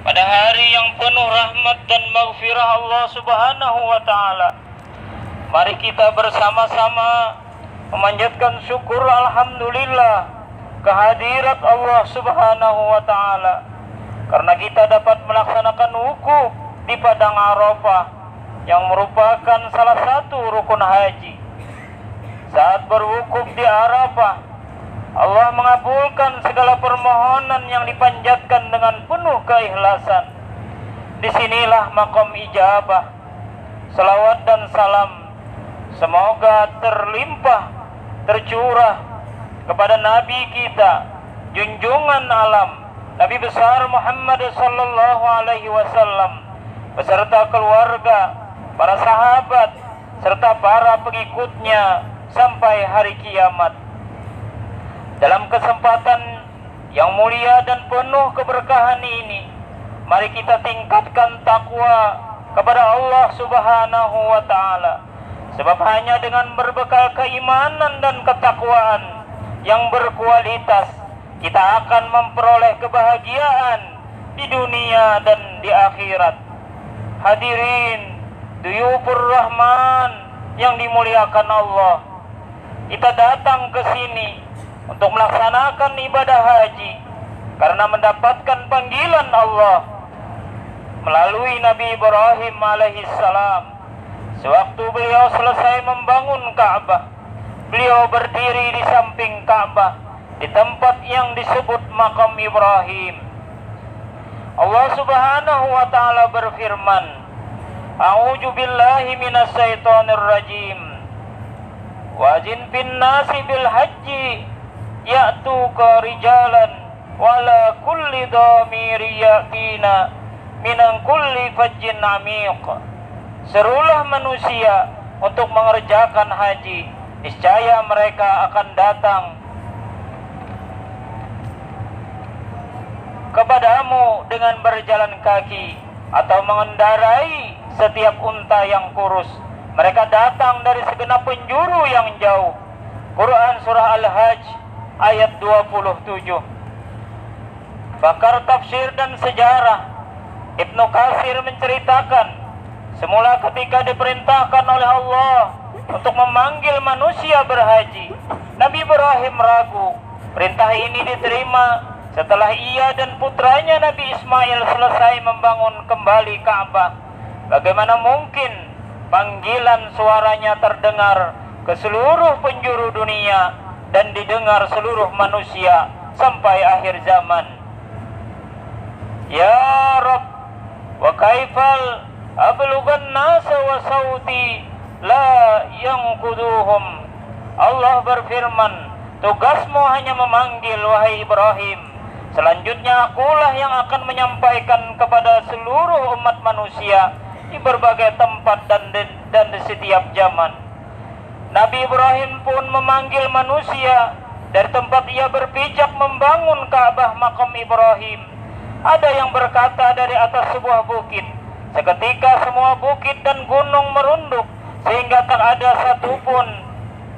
pada hari yang penuh rahmat dan maghfirah Allah Subhanahu wa taala. Mari kita bersama-sama memanjatkan syukur alhamdulillah kehadirat Allah Subhanahu wa taala karena kita dapat melaksanakan wukuf di padang Arafah yang merupakan salah satu rukun haji. Saat berwukuf di Arafah, Allah mengabulkan segala permohonan yang dipanjatkan dengan penuh keikhlasan. Disinilah makom ijabah. Salawat dan salam semoga terlimpah, tercurah kepada Nabi kita, junjungan alam, Nabi besar Muhammad sallallahu alaihi wasallam, beserta keluarga, para sahabat, serta para pengikutnya sampai hari kiamat. Dalam kesempatan yang mulia dan penuh keberkahan ini, mari kita tingkatkan takwa kepada Allah Subhanahu wa taala. Sebab hanya dengan berbekal keimanan dan ketakwaan yang berkualitas, kita akan memperoleh kebahagiaan di dunia dan di akhirat. Hadirin Duyufur Rahman yang dimuliakan Allah, kita datang ke sini untuk melaksanakan ibadah haji karena mendapatkan panggilan Allah melalui Nabi Ibrahim alaihissalam. Sewaktu beliau selesai membangun Ka'bah, beliau berdiri di samping Ka'bah di tempat yang disebut Maqam Ibrahim. Allah Subhanahu wa taala berfirman, A'udzu billahi minasy syaithanir rajim. Wazin bin nasi bil haji ya'tuka rijalan wala kulli dhamiri ya'tina minan kulli fajjin amiq. Serulah manusia untuk mengerjakan haji, niscaya mereka akan datang kepadamu dengan berjalan kaki atau mengendarai setiap unta yang kurus. Mereka datang dari segenap penjuru yang jauh. Quran Surah Al-Hajj ayat 27. Pakar tafsir dan sejarah Ibnu Katsir menceritakan, semula ketika diperintahkan oleh Allah untuk memanggil manusia berhaji, Nabi Ibrahim ragu. Perintah ini diterima setelah ia dan putranya Nabi Ismail selesai membangun kembali Ka'bah. Bagaimana mungkin panggilan suaranya terdengar ke seluruh penjuru dunia dan didengar seluruh manusia sampai akhir zaman? Ya Rabb, wa kaifal ablughan nasa wa sauti la yanquduhum. Allah berfirman, tugasmu hanya memanggil wahai Ibrahim. Selanjutnya akulah yang akan menyampaikan kepada seluruh umat manusia di berbagai tempat dan di setiap zaman. Nabi Ibrahim pun memanggil manusia dari tempat ia berpijak membangun Ka'bah Maqam Ibrahim. Ada yang berkata dari atas sebuah bukit. Seketika semua bukit dan gunung merunduk sehingga tak ada satupun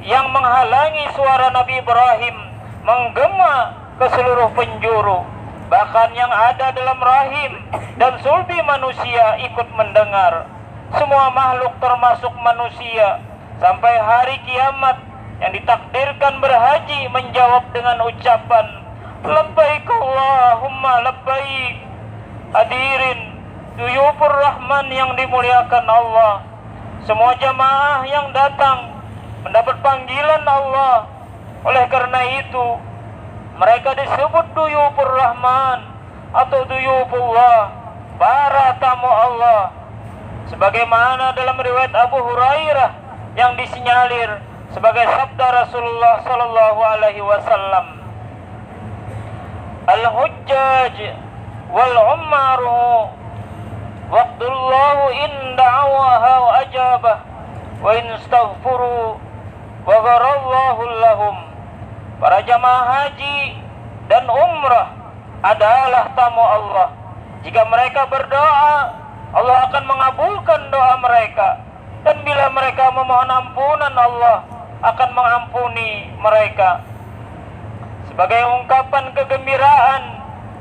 yang menghalangi suara Nabi Ibrahim menggema ke seluruh penjuru. Bahkan yang ada dalam rahim dan sulbi manusia ikut mendengar. Semua makhluk termasuk manusia sampai hari kiamat yang ditakdirkan berhaji menjawab dengan ucapan labbaik Allahumma labbaik. Hadirin Duyufur Rahman yang dimuliakan Allah, semua jamaah yang datang mendapat panggilan Allah. Oleh karena itu mereka disebut Duyufur Rahman atau Duyufullah, para tamu Allah. Sebagaimana dalam riwayat Abu Hurairah yang disinyalir sebagai sabda Rasulullah sallallahu alaihi wasallam, Al-Hujjaj wal ummaru waqdullahu in da'awaha wa ajabah wa in istaghfuru wa gharallahu lahum. Para jamaah haji dan umrah adalah tamu Allah. Jika mereka berdoa, Allah akan mengabulkan doa mereka. Dan bila mereka memohon ampunan, Allah akan mengampuni mereka. Sebagai ungkapan kegembiraan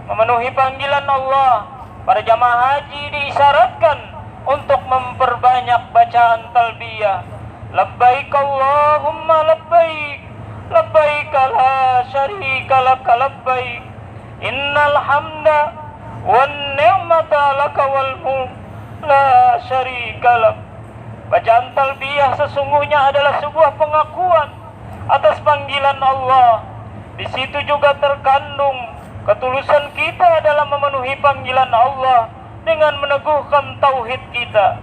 memenuhi panggilan Allah, para jamaah haji diisyaratkan untuk memperbanyak bacaan talbiyah. Labbaik Allahumma labbaik, labbaik la syarika lak labbaik, innal hamda wan ni'mata laka wal mulk la syarika lak. Bacaan talbiyah sesungguhnya adalah sebuah pengakuan atas panggilan Allah. Di situ juga terkandung ketulusan kita dalam memenuhi panggilan Allah dengan meneguhkan tauhid kita,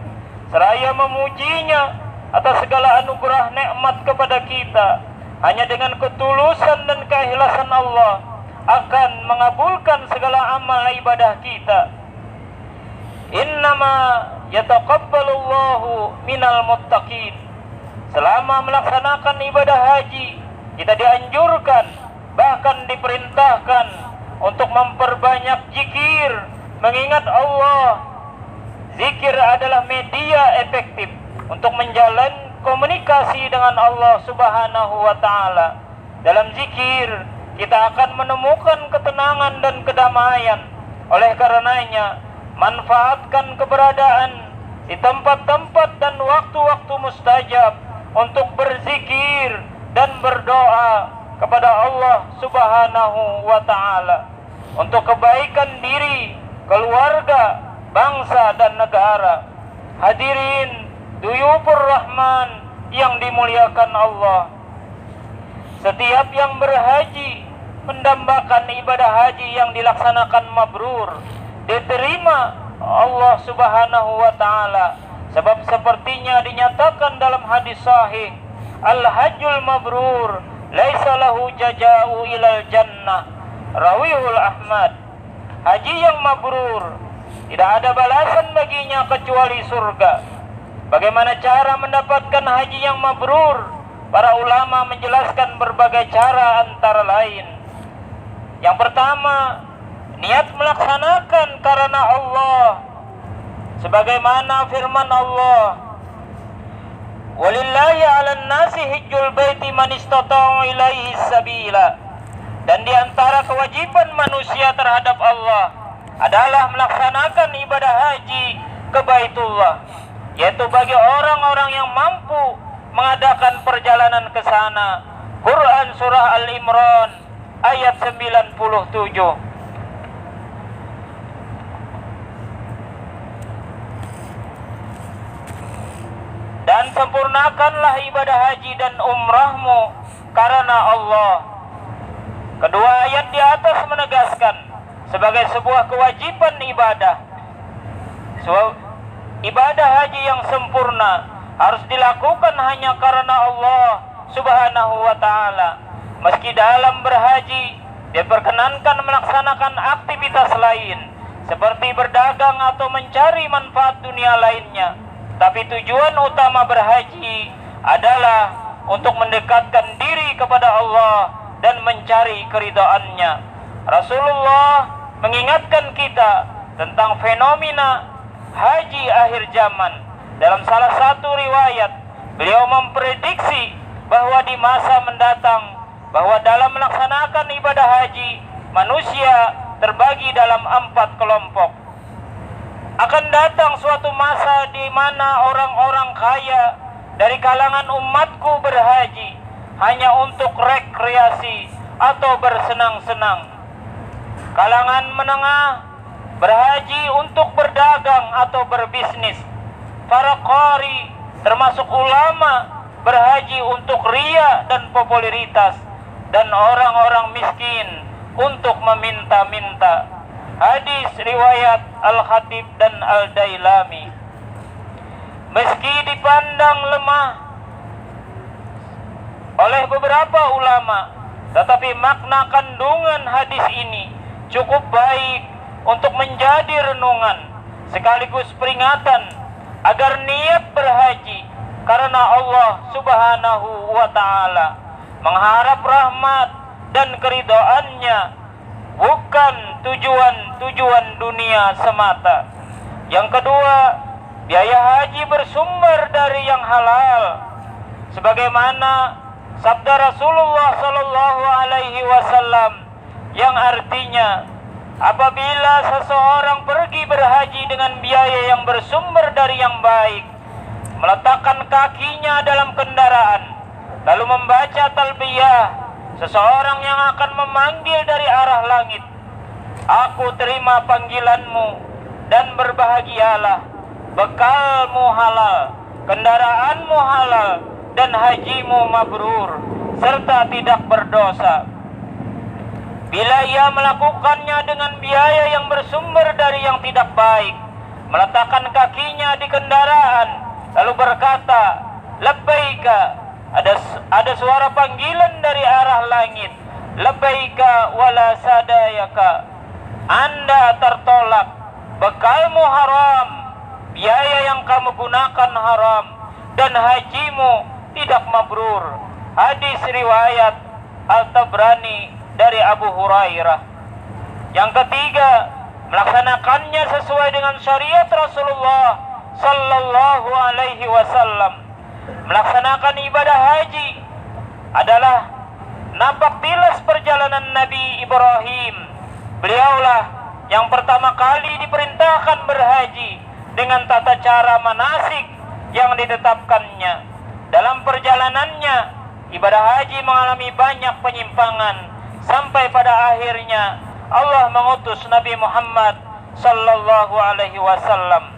seraya memujinya atas segala anugerah nikmat kepada kita. Hanya dengan ketulusan dan keikhlasan Allah akan mengabulkan segala amal ibadah kita. Innama yataqabbalullahu minal muttaqin. Selama melaksanakan ibadah haji, kita dianjurkan, bahkan diperintahkan untuk memperbanyak zikir, mengingat Allah. Zikir adalah media efektif untuk menjalin komunikasi dengan Allah Subhanahu wa Ta'ala. Dalam zikir, kita akan menemukan ketenangan dan kedamaian. Oleh karenanya, manfaatkan keberadaan di tempat-tempat dan waktu-waktu mustajab untuk berzikir dan berdoa kepada Allah Subhanahu wa Ta'ala untuk kebaikan diri, keluarga, bangsa dan negara. Hadirin Duyufur Rahman yang dimuliakan Allah, setiap yang berhaji mendambakan ibadah haji yang dilaksanakan mabrur, diterima Allah Subhanahu wa Ta'ala. Sebab sepertinya dinyatakan dalam hadis sahih, al-hajjul mabrur laisa lahu jaza'u ilal jannah, rawihul Ahmad. Haji yang mabrur tidak ada balasan baginya kecuali surga. Bagaimana cara mendapatkan haji yang mabrur? Para ulama menjelaskan berbagai cara, antara lain, yang pertama, niat melaksanakan karena Allah, sebagaimana firman Allah, walillahi 'alan nasi hijjul baiti man istata'u ilaihi sabila. Dan di antara kewajiban manusia terhadap Allah adalah melaksanakan ibadah haji ke Baitullah, yaitu bagi orang-orang yang mampu mengadakan perjalanan ke sana. Quran surah Al-Imran ayat 97. Dan sempurnakanlah ibadah haji dan umrahmu karena Allah. Kedua ayat di atas menegaskan sebagai sebuah kewajiban ibadah. Ibadah haji yang sempurna harus dilakukan hanya karena Allah Subhanahu wa Ta'ala. Meski dalam berhaji diperkenankan melaksanakan aktivitas lain seperti berdagang atau mencari manfaat dunia lainnya, tapi tujuan utama berhaji adalah untuk mendekatkan diri kepada Allah dan mencari keridhaannya. Rasulullah mengingatkan kita tentang fenomena haji akhir zaman. Dalam salah satu riwayat, beliau memprediksi bahwa di masa mendatang, bahwa dalam melaksanakan ibadah haji, manusia terbagi dalam 4 kelompok. Akan datang suatu masa di mana orang-orang kaya dari kalangan umatku berhaji hanya untuk rekreasi atau bersenang-senang. Kalangan menengah berhaji untuk berdagang atau berbisnis. Para qari termasuk ulama berhaji untuk ria dan popularitas, dan orang-orang miskin untuk meminta-minta. Hadis riwayat Al-Khatib dan Al-Dailami. Meski dipandang lemah oleh beberapa ulama, tetapi makna kandungan hadis ini cukup baik untuk menjadi renungan sekaligus peringatan agar niat berhaji karena Allah Subhanahu wa Ta'ala, mengharap rahmat dan keridhaannya, bukan tujuan dunia semata. Yang kedua, biaya haji bersumber dari yang halal, sebagaimana sabda Rasulullah sallallahu alaihi wasallam yang artinya, apabila seseorang pergi dengan biaya yang bersumber dari yang baik, meletakkan kakinya dalam kendaraan, lalu membaca talbiyah, seseorang yang akan memanggil dari arah langit, "Aku terima panggilanmu dan berbahagialah, bekalmu halal, kendaraanmu halal, dan hajimu mabrur, serta tidak berdosa." Bila ia melakukannya dengan biaya yang bersumber dari yang tidak baik, meletakkan kakinya di kendaraan, lalu berkata, "Labbaika," ada suara panggilan dari arah langit, "Labbaika wala sadayaka," Anda tertolak, bekalmu haram, biaya yang kamu gunakan haram, dan hajimu tidak mabrur. Hadis riwayat Al-Tabrani dari Abu Hurairah. Yang ketiga, melaksanakannya sesuai dengan syariat Rasulullah sallallahu alaihi wasallam. Melaksanakan ibadah haji adalah nampak tilas perjalanan Nabi Ibrahim. Beliaulah yang pertama kali diperintahkan berhaji dengan tata cara manasik yang ditetapkannya. Dalam perjalanannya, ibadah haji mengalami banyak penyimpangan, sampai pada akhirnya Allah mengutus Nabi Muhammad sallallahu alaihi wasallam.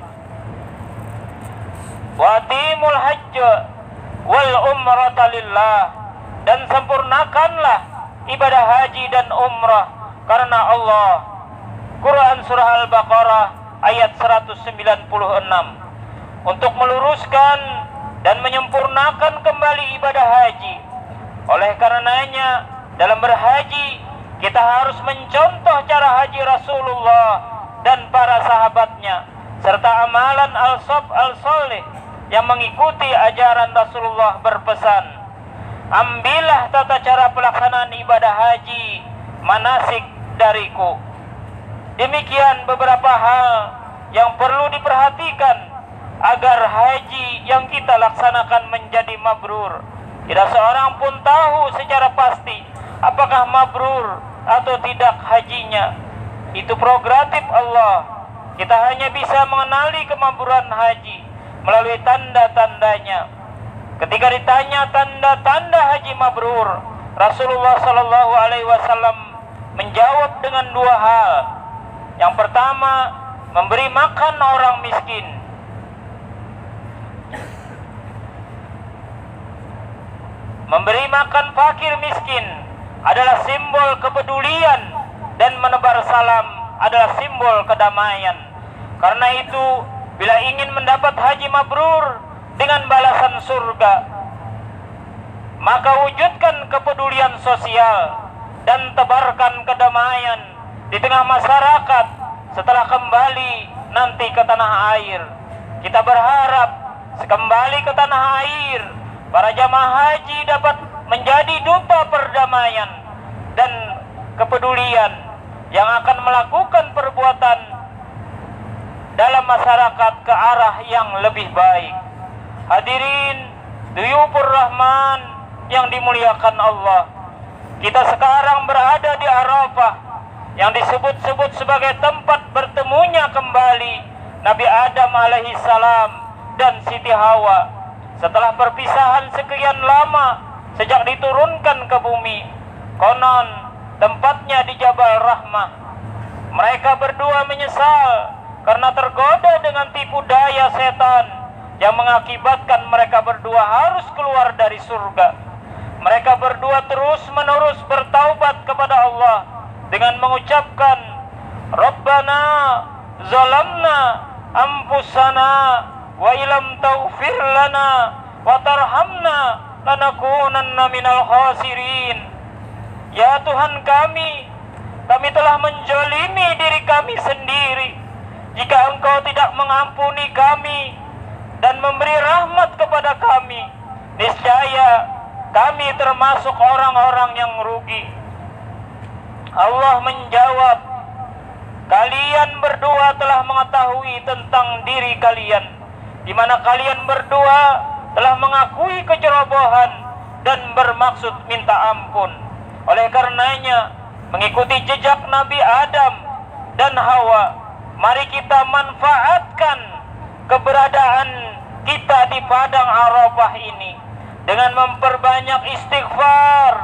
"Wa atimul hajj wal umrata lillah," dan sempurnakanlah ibadah haji dan umrah karena Allah. Quran surah Al-Baqarah ayat 196. Untuk meluruskan dan menyempurnakan kembali ibadah haji. Oleh karenanya, dalam berhaji kita harus mencontoh cara haji Rasulullah dan para sahabatnya, serta amalan al-salih yang mengikuti ajaran Rasulullah berpesan, "Ambillah tata cara pelaksanaan ibadah haji manasik dariku." Demikian beberapa hal yang perlu diperhatikan agar haji yang kita laksanakan menjadi mabrur. Tidak seorang pun tahu secara pasti apakah mabrur atau tidak hajinya. Itu prerogatif Allah. Kita hanya bisa mengenali kemabruran haji melalui tanda-tandanya. Ketika ditanya tanda-tanda haji mabrur, Rasulullah sallallahu alaihi wasallam menjawab dengan dua hal. Yang pertama, memberi makan orang miskin. Memberi makan fakir miskin adalah simbol kepedulian, dan menebar salam adalah simbol kedamaian. Karena itu, bila ingin mendapat haji mabrur dengan balasan surga, maka wujudkan kepedulian sosial dan tebarkan kedamaian di tengah masyarakat setelah kembali nanti ke tanah air. Kita berharap sekembali ke tanah air, para jamaah haji dapat menjadi duta perdamaian dan kepedulian yang akan melakukan perbuatan dalam masyarakat ke arah yang lebih baik. Hadirin Duyufur Rahman yang dimuliakan Allah, kita sekarang berada di Arafah yang disebut-sebut sebagai tempat bertemunya kembali Nabi Adam alaihissalam dan Siti Hawa setelah perpisahan sekian lama sejak diturunkan ke bumi. Konon tempatnya di Jabal Rahmah. Mereka berdua menyesal karena tergoda dengan tipu daya setan yang mengakibatkan mereka berdua harus keluar dari surga. Mereka berdua terus-menerus bertaubat kepada Allah dengan mengucapkan, "Rabbana zalamna anfusana wa ilam taghfir lana wa tarhamna lanakunanna minal khasirin." Ya Tuhan kami telah menjolimi diri kami sendiri. Jika Engkau tidak mengampuni kami dan memberi rahmat kepada kami, niscaya kami termasuk orang-orang yang rugi. Allah menjawab, "Kalian berdua telah mengetahui tentang diri kalian, di mana kalian berdua telah mengakui kecerobohan dan bermaksud minta ampun. Oleh karenanya, mengikuti jejak Nabi Adam dan Hawa, mari kita manfaatkan keberadaan kita di padang Arafah ini dengan memperbanyak istighfar,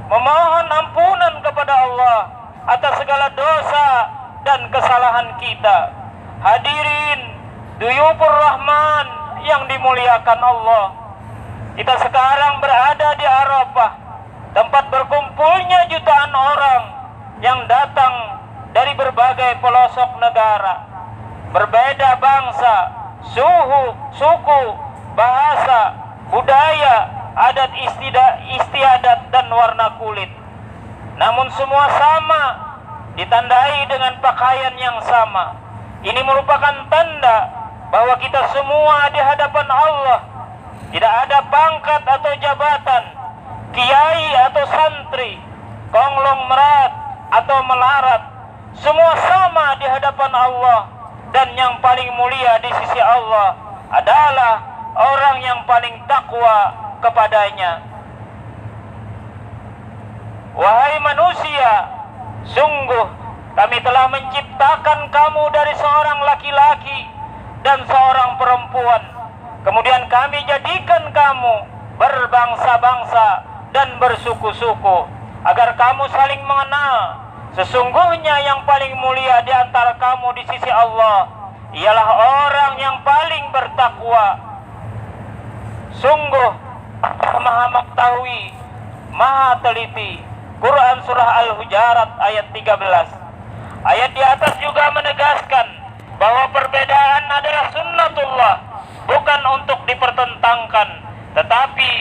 memohon ampunan kepada Allah atas segala dosa dan kesalahan kita. Hadirin Duyufur Rahman yang dimuliakan Allah, kita sekarang berada di Arafah, tempat berkumpulnya jutaan orang yang datang dari berbagai pelosok negara, berbeda bangsa, suku, bahasa, budaya, adat istiadat dan warna kulit. Namun semua sama, ditandai dengan pakaian yang sama. Ini merupakan tanda bahwa kita semua di hadapan Allah. Tidak ada pangkat atau jabatan, kiai atau santri, konglomerat atau melarat. Semua sama di hadapan Allah, dan yang paling mulia di sisi Allah adalah orang yang paling takwa kepadanya. Wahai manusia, sungguh kami telah menciptakan kamu dari seorang laki-laki dan seorang perempuan. Kemudian kami jadikan kamu berbangsa-bangsa dan bersuku-suku, agar kamu saling mengenal. Sesungguhnya yang paling mulia di antara kamu di sisi Allah ialah orang yang paling bertakwa. Sungguh Maha mengetahui, Maha teliti. Quran Surah Al-Hujarat ayat 13. Ayat di atas juga menegaskan bahwa perbedaan adalah sunnatullah, bukan untuk dipertentangkan, tetapi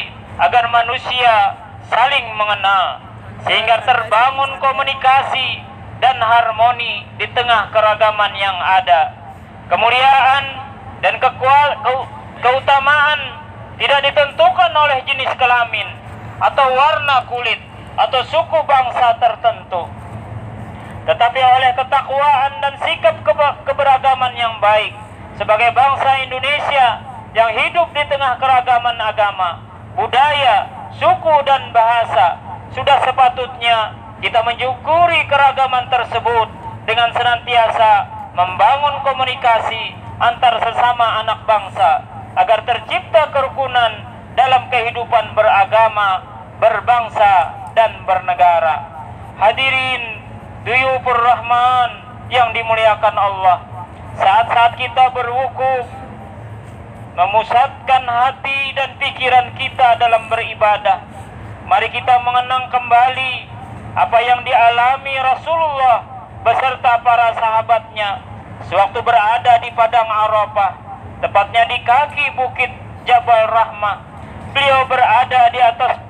agar manusia saling mengenal, sehingga terbangun komunikasi dan harmoni di tengah keragaman yang ada. Kemuliaan dan keutamaan tidak ditentukan oleh jenis kelamin atau warna kulit atau suku bangsa tertentu, tetapi oleh ketakwaan dan sikap keberagaman yang baik. Sebagai bangsa Indonesia yang hidup di tengah keragaman agama, budaya, suku dan bahasa, sudah sepatutnya kita mensyukuri keragaman tersebut dengan senantiasa membangun komunikasi antar sesama anak bangsa, agar tercipta kerukunan dalam kehidupan beragama, berbangsa, dan bernegara. Hadirin Duyufur Rahman yang dimuliakan Allah, saat-saat kita berwukuf, memusatkan hati dan pikiran kita dalam beribadah, mari kita mengenang kembali apa yang dialami Rasulullah beserta para sahabatnya sewaktu berada di padang Arafah, tepatnya di kaki bukit Jabal Rahmah. Beliau berada di atas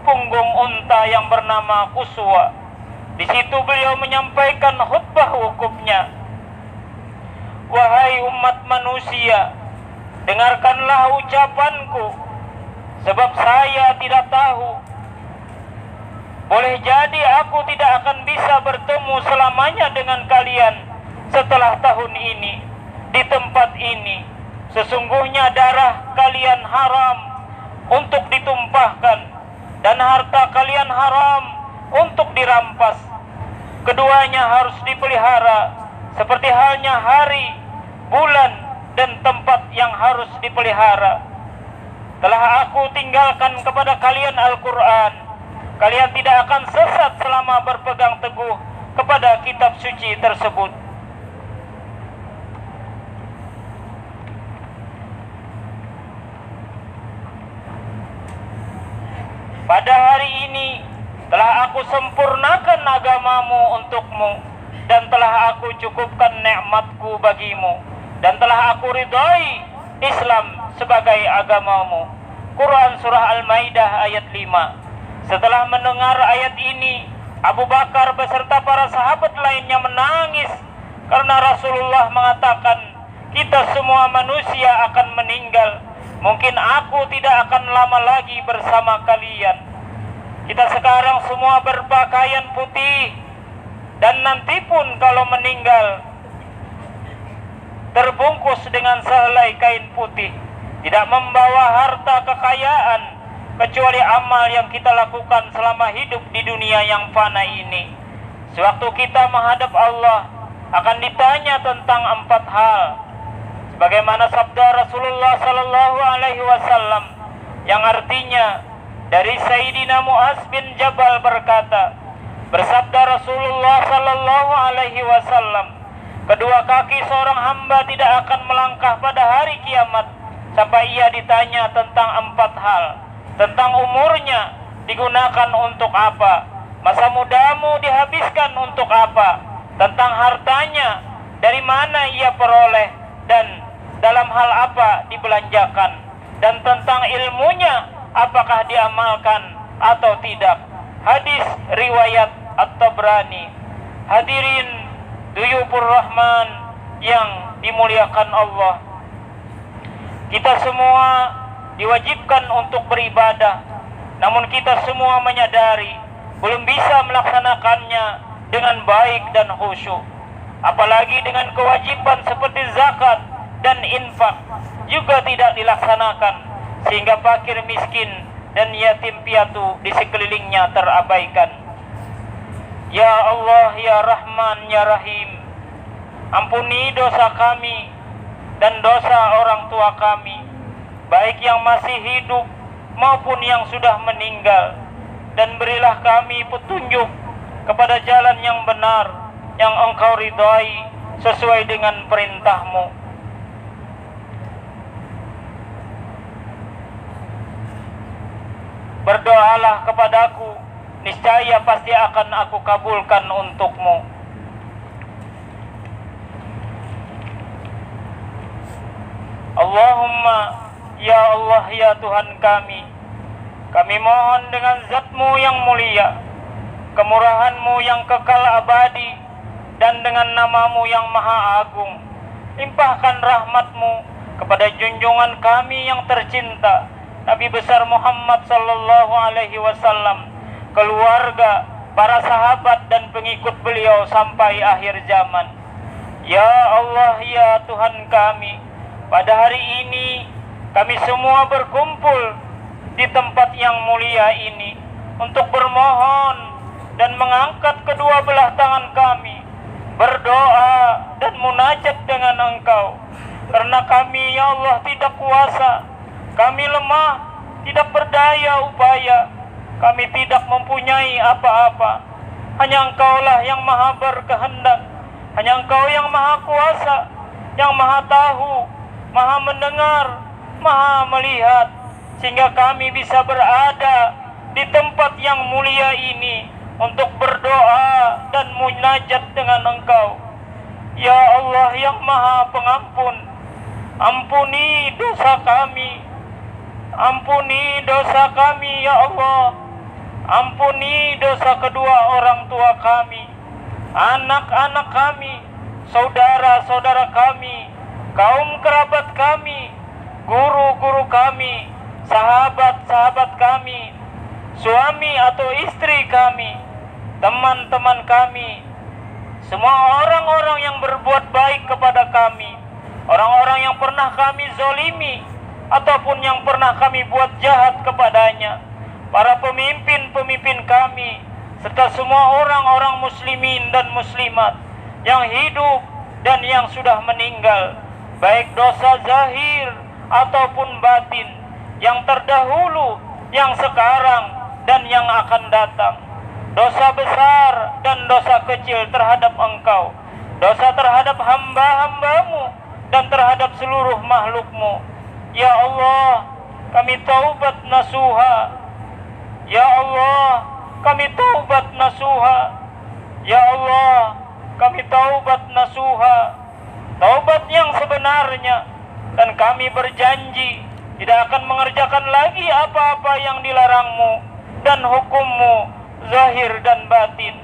punggung unta yang bernama Quswa. Di situ beliau menyampaikan khutbah wukufnya. Wahai umat manusia, dengarkanlah ucapanku, sebab saya tidak tahu. Boleh jadi aku tidak akan bisa bertemu selamanya dengan kalian setelah tahun ini, di tempat ini. Sesungguhnya darah kalian haram untuk ditumpahkan, dan harta kalian haram untuk dirampas. Keduanya harus dipelihara, seperti halnya hari, bulan, dan tempat yang harus dipelihara. Telah aku tinggalkan kepada kalian Al-Quran. Kalian tidak akan sesat selama berpegang teguh kepada kitab suci tersebut. Pada hari ini telah aku sempurnakan agamamu untukmu, dan telah aku cukupkan nikmatku bagimu, dan telah aku ridhai Islam sebagai agamamu. Quran Surah Al-Maidah ayat 5. Setelah mendengar ayat ini, Abu Bakar beserta para sahabat lainnya menangis, karena Rasulullah mengatakan, kita semua manusia akan meninggal. Mungkin aku tidak akan lama lagi bersama kalian. Kita sekarang semua berpakaian putih, dan nanti pun kalau meninggal terbungkus dengan sehelai kain putih, tidak membawa harta kekayaan kecuali amal yang kita lakukan selama hidup di dunia yang fana ini. Sewaktu kita menghadap Allah, akan ditanya tentang 4 hal. Sebagaimana sabda Rasulullah sallallahu alaihi wasallam yang artinya dari Sayyidina Muaz bin Jabal berkata, bersabda Rasulullah sallallahu alaihi wasallam, kedua kaki seorang hamba tidak akan melangkah pada hari kiamat sampai ia ditanya tentang 4 hal. Tentang umurnya digunakan untuk apa, masa mudamu dihabiskan untuk apa, tentang hartanya dari mana ia peroleh dan dalam hal apa dibelanjakan, dan tentang ilmunya apakah diamalkan atau tidak. Hadis riwayat At-Tabrani. Hadirin duyufur rahman yang dimuliakan Allah, kita semua diwajibkan untuk beribadah, namun kita semua menyadari belum bisa melaksanakannya dengan baik dan khusyuk. Apalagi dengan kewajiban seperti zakat dan infak juga tidak dilaksanakan, sehingga fakir miskin dan yatim piatu di sekelilingnya terabaikan. Ya Allah, ya Rahman, ya Rahim, ampuni dosa kami dan dosa orang tua kami, baik yang masih hidup maupun yang sudah meninggal, dan berilah kami petunjuk kepada jalan yang benar yang Engkau ridhai sesuai dengan perintah-Mu. Berdoalah kepadaku, niscaya pasti akan aku kabulkan untuk-Mu. Allahumma, ya Allah, ya Tuhan kami mohon dengan zat-Mu yang mulia, kemurahan-Mu yang kekal abadi, dan dengan nama-Mu yang maha agung, limpahkan rahmat-Mu kepada junjungan kami yang tercinta, Nabi besar Muhammad sallallahu alaihi wasallam, keluarga, para sahabat dan pengikut beliau sampai akhir zaman. Ya Allah, ya Tuhan kami, pada hari ini kami semua berkumpul di tempat yang mulia ini untuk bermohon dan mengangkat kedua belah tangan kami, berdoa dan munajat dengan Engkau, karena kami, ya Allah, tidak kuasa, kami lemah, tidak berdaya upaya, kami tidak mempunyai apa-apa. Hanya Engkaulah yang maha berkehendak, hanya Engkau yang maha kuasa, yang maha tahu, maha mendengar, maha melihat, sehingga kami bisa berada di tempat yang mulia ini untuk berdoa dan munajat dengan Engkau. Ya Allah yang maha pengampun, ampuni dosa kami, ampuni dosa kami ya Allah, ampuni dosa kedua orang tua kami, anak-anak kami, saudara-saudara kami, kaum kerabat kami, guru-guru kami, sahabat-sahabat kami, suami atau istri kami, teman-teman kami, semua orang-orang yang berbuat baik kepada kami, orang-orang yang pernah kami zolimi ataupun yang pernah kami buat jahat kepadanya, para pemimpin-pemimpin kami, serta semua orang-orang muslimin dan muslimat yang hidup dan yang sudah meninggal, baik dosa zahir ataupun batin, yang terdahulu, yang sekarang, dan yang akan datang, dosa besar dan dosa kecil terhadap Engkau, dosa terhadap hamba-hambamu dan terhadap seluruh makhluk-Mu. Ya Allah, kami taubat nasuha. Ya Allah, kami taubat nasuha. Ya Allah, kami taubat nasuha, taubat yang sebenarnya, dan kami berjanji tidak akan mengerjakan lagi apa-apa yang dilarang-Mu dan hukum-Mu zahir dan batin.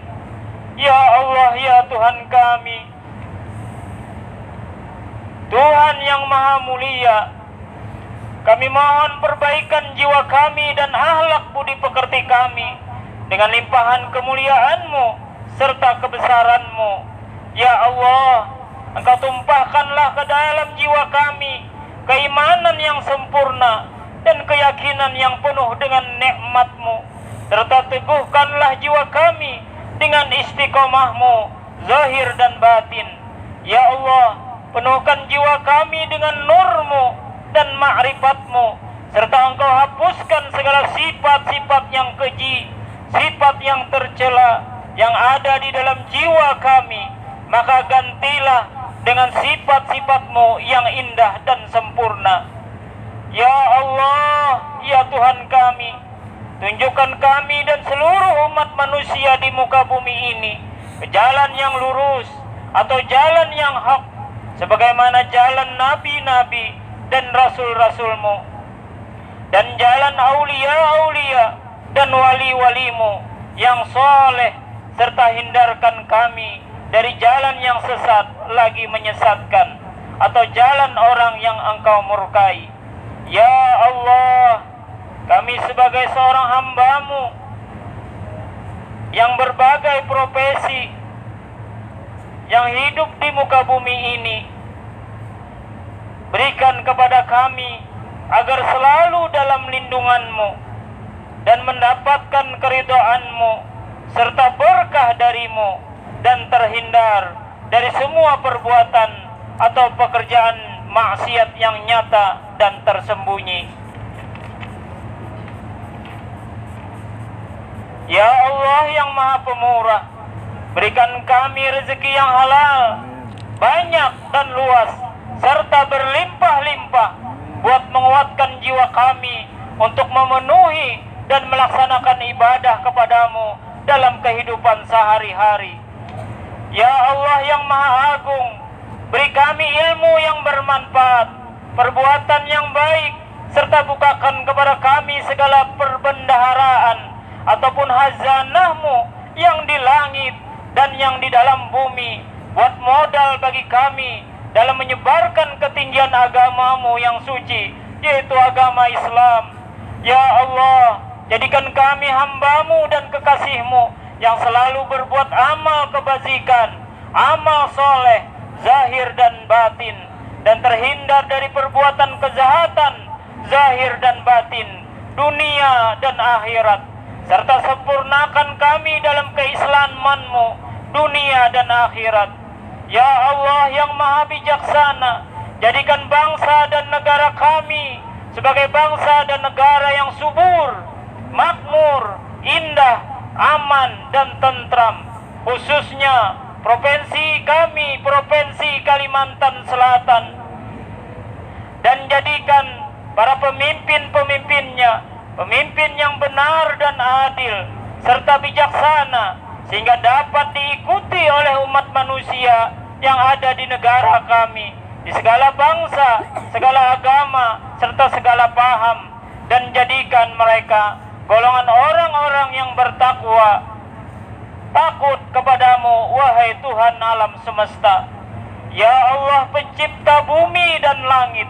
Ya Allah, ya Tuhan kami, Tuhan yang maha mulia, kami mohon perbaikan jiwa kami dan akhlak budi pekerti kami dengan limpahan kemuliaan-Mu serta kebesaran-Mu. Ya Allah, Engkau tumpahkanlah ke dalam jiwa kami keimanan yang sempurna dan keyakinan yang penuh dengan nikmat-Mu, serta teguhkanlah jiwa kami dengan istiqomah-Mu zahir dan batin. Ya Allah, penuhkan jiwa kami dengan nur-Mu dan ma'rifat-Mu, serta Engkau hapuskan segala sifat-sifat yang keji, sifat yang tercela yang ada di dalam jiwa kami, maka gantilah dengan sifat-sifat-Mu yang indah dan sempurna. Ya Allah, ya Tuhan kami, tunjukkan kami dan seluruh umat manusia di muka bumi ini ke jalan yang lurus atau jalan yang hak, sebagaimana jalan nabi-nabi dan rasul-rasul-Mu, dan jalan aulia-aulia dan wali-wali-Mu yang soleh, serta hindarkan kami dari jalan yang sesat lagi menyesatkan, atau jalan orang yang Engkau murkai. Ya Allah, kami sebagai seorang hamba-Mu yang berbagai profesi, yang hidup di muka bumi ini, berikan kepada kami agar selalu dalam lindungan-Mu dan mendapatkan keridhaan-Mu serta berkah dari-Mu, dan terhindar dari semua perbuatan atau pekerjaan maksiat yang nyata dan tersembunyi. Ya Allah yang Maha Pemurah, berikan kami rezeki yang halal, banyak dan luas, serta berlimpah-limpah, buat menguatkan jiwa kami untuk memenuhi dan melaksanakan ibadah kepadamu dalam kehidupan sehari-hari. Ya Allah yang Maha Agung, beri kami ilmu yang bermanfaat, perbuatan yang baik, serta bukakan kepada kami segala perbendaharaan ataupun hazanah-Mu yang di langit dan yang di dalam bumi, buat modal bagi kami dalam menyebarkan ketinggian agama-Mu yang suci, yaitu agama Islam. Ya Allah, jadikan kami hamba-Mu dan kekasih-Mu yang selalu berbuat amal kebajikan, amal soleh, zahir dan batin, dan terhindar dari perbuatan kejahatan, zahir dan batin, dunia dan akhirat, serta sempurnakan kami dalam keislaman-Mu, dunia dan akhirat. Ya Allah yang Maha Bijaksana, jadikan bangsa dan negara kami sebagai bangsa dan negara yang subur, makmur, indah, aman dan tentram, khususnya provinsi kami, Provinsi Kalimantan Selatan, dan jadikan para pemimpin-pemimpinnya pemimpin yang benar dan adil serta bijaksana, sehingga dapat diikuti oleh umat manusia yang ada di negara kami, di segala bangsa, segala agama, serta segala paham, dan jadikan mereka golongan orang-orang yang bertakwa, takut kepadamu, wahai Tuhan alam semesta. Ya Allah pencipta bumi dan langit,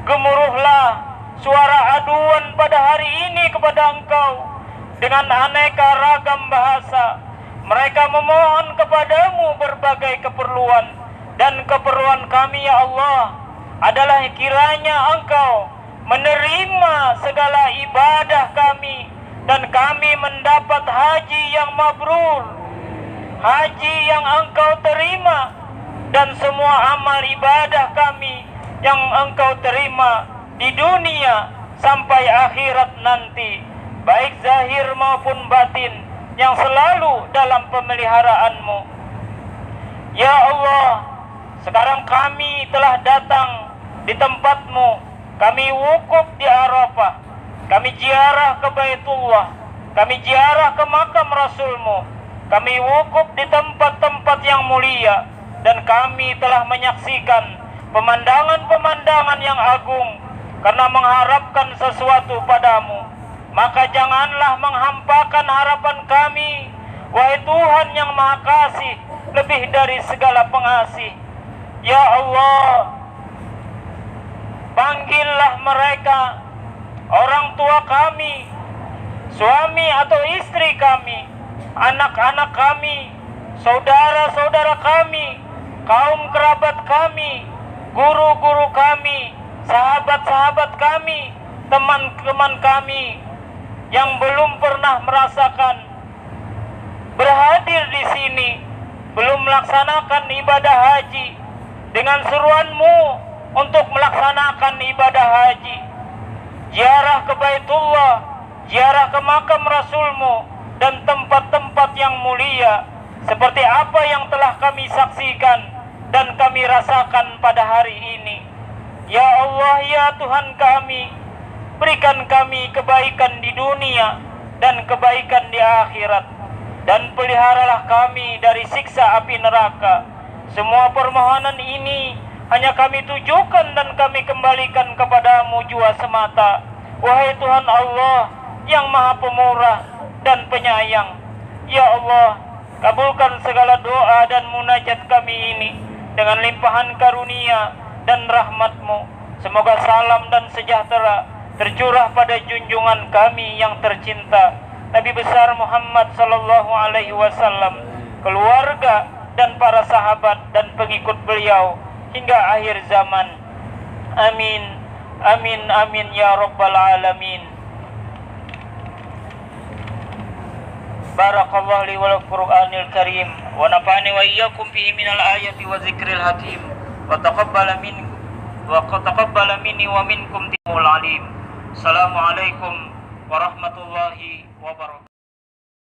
gemuruhlah suara aduan pada hari ini kepada Engkau dengan aneka ragam bahasa. Mereka memohon kepadamu berbagai keperluan, dan keperluan kami ya Allah adalah kiranya Engkau menerima segala ibadah kami, dan kami mendapat haji yang mabrur, haji yang Engkau terima, dan semua amal ibadah kami yang Engkau terima di dunia sampai akhirat nanti, baik zahir maupun batin, yang selalu dalam pemeliharaan-Mu. Ya Allah, sekarang kami telah datang di tempat-Mu, kami wukuf di Arafah, kami ziarah ke Baitullah, kami ziarah ke makam Rasul-Mu, kami wukuf di tempat-tempat yang mulia, dan kami telah menyaksikan pemandangan-pemandangan yang agung karena mengharapkan sesuatu padamu. Maka janganlah menghampakan harapan kami, wahai Tuhan yang Maha Kasih, lebih dari segala pengasih. Ya Allah, panggillah mereka, orang tua kami, suami atau istri kami, anak-anak kami, saudara-saudara kami, kaum kerabat kami, guru-guru kami, sahabat-sahabat kami, teman-teman kami yang belum pernah merasakan berhadir di sini, belum melaksanakan ibadah haji, dengan seruanmu untuk melaksanakan ibadah haji, ziarah ke Baitullah, ziarah ke makam Rasulmu, dan tempat-tempat yang mulia, seperti apa yang telah kami saksikan dan kami rasakan pada hari ini. Ya Allah, ya Tuhan kami, berikan kami kebaikan di dunia dan kebaikan di akhirat, dan peliharalah kami dari siksa api neraka. Semua permohonan ini hanya kami tujukan dan kami kembalikan kepadamu jua semata. Wahai Tuhan Allah yang Maha Pemurah dan Penyayang, ya Allah, kabulkan segala doa dan munajat kami ini dengan limpahan karunia dan rahmat-Mu. Semoga salam dan sejahtera tercurah pada junjungan kami yang tercinta, Nabi besar Muhammad sallallahu alaihi wasallam, keluarga dan para sahabat dan pengikut beliau hingga akhir zaman. Amin, amin, amin ya rabbal alamin. Barakallahu li wal Qur'anil Karim wa nafa'ani wa iyyakum fihi minal ayati wa zikril hakim wa taqabbala minni wa minkum timul alim. Assalamualaikum warahmatullahi wabarakatuh.